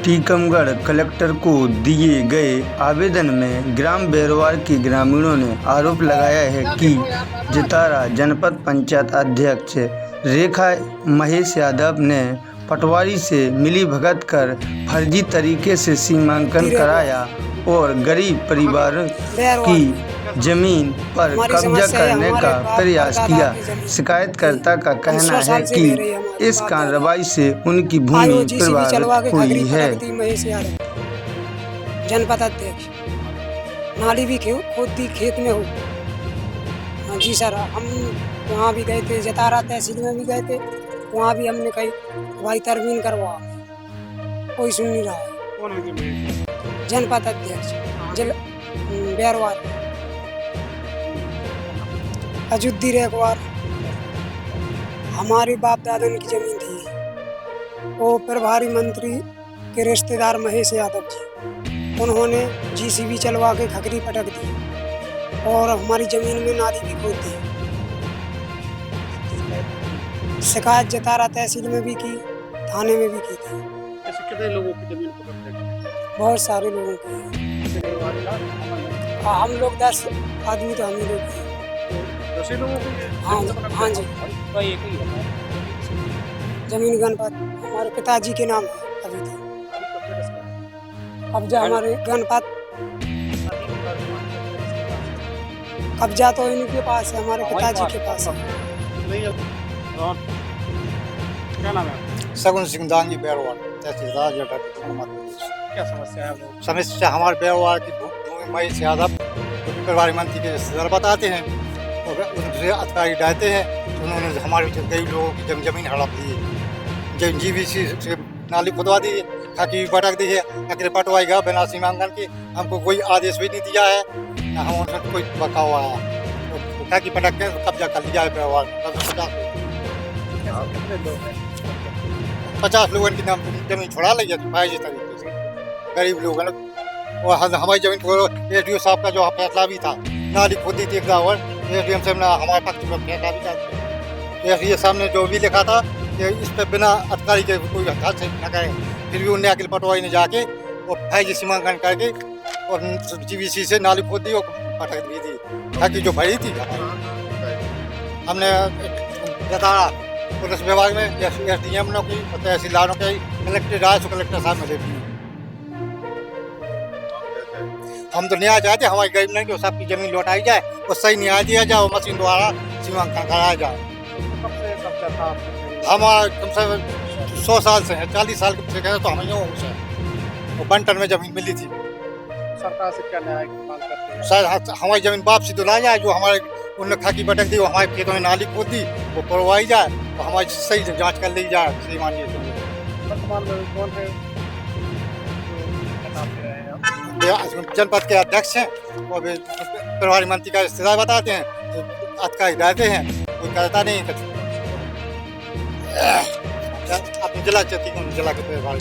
Tikamgarh collector को दिए गए आवेदन में ग्राम बैरवार के ग्रामीणों ने आरोप लगाया है कि जतारा जनपद पंचायत अध्यक्ष रेखा महेश यादव ने पटवारी से मिलीभगत कर फर्जी तरीके से सीमांकन कराया और गरीब परिवारों की जमीन पर कब्जा करने का प्रयास किया। शिकायतकर्ता का कहना है कि इस कार्रवाई से उनकी भूमि प्रभावित हुई है। जनपद अध्यक्ष नाली भी खोदी खेत में हो। जी सर, हम वहाँ भी गए थे, जतारा तहसील में भी गए थे, वहाँ भी हमने कही भाई तरमीम करवा, कोई सुन नहीं रहा है। जनपद अध्यक्ष बैरवार अयोध्या रेखवार हमारे बाप दादा की जमीन थी। वो प्रभारी मंत्री के रिश्तेदार महेश यादव जी, उन्होंने जीसीबी चलवा के खकरी पटक दी और हमारी जमीन में नाली भी खोद दी। शिकायत जतारा तहसील में भी की, थाने में भी की थी। ऐसे कितने लोगों की जमीन को कब्जा किया? बहुत सारे लोगों की। हम लोग 10 आदमी तो हम ही लोग हैं। 10 लोगों की? हाँ जी। जमीन गणपत हमारे पिताजी के नाम है अभी तक। कब्जा हमारे गणपत कब्जा तो इनके पास है, हमारे पिताजी के पास है। क्या नाम है? सगुन सिंह दांगी बैरवार तहसीलदार क्या समस्या है? समस्या हमारे बैरवार की भूमि महेश यादव प्रभारी मंत्री के रिश्तेदार बताते हैं और उनसे अधिकारी डालते हैं। उन्होंने हमारे गरीब लोगों की जमीन हड़प दी है, जीवीसी से नाली खुदवा दी है, खाकी पटक दी है, आखिर पटवाएगा बिना सीमांकन के। हमको कोई आदेश भी नहीं दिया है, ना हम उनसे कोई बका हुआ है। खाकी पटक के कब्जा कर लिया है व्यवहार। 50 लोगों की जमीन छुड़ा ली है फर्जी तरीके से। गरीब लोग और हमारी जमीन को एसडीओ साहब का जो फैसला भी था, नाली खोदी थी और एसडीएम से हमारे पक्ष में फैसला भी था। ये सामने जो भी लिखा था कि इस पर बिना अधिकारी के कोई हस्तक्षेप न करें, फिर भी उन्हें अखिल पटवारी ने जाके और फर्जी सीमांकन करके और जीवीसी से नाली खोद दी और पटक भी दी, ताकि जो भरी थी। हमने जतारा पुलिस विभाग में एसडीएम की तहसीलदारों के कलेक्टर आए, कलेक्टर साहब मिले भी। हम तो न्याय चाहते, हमारी गरीब नहीं कि सबकी जमीन लौटाई जाए और सही न्याय दिया जाए और मशीन द्वारा सीमांकन कराया जाए। हमारा कम से कम 100 साल से है, 40 साल के पीछे तो हमें वो बंटन में जमीन मिली थी। सरकार से क्या न्याय की मांग करते हैं? शायद हमारी जमीन वापसी दिलाई जाए, जो हमारे उन्होंने खाकी पटक दी, वो हमारे खेतों में नाली खोद दी, वो करवाई जाए और हमारी सही जांच कर ली जाए। सही मानिए वर्तमान में कौन है जनपद के अध्यक्ष हैं और प्रभारी मंत्री का रिश्तेदार बताते हैं, अधिकारी डालते हैं, कोई करता नहीं। अपने जिला के प्रभारी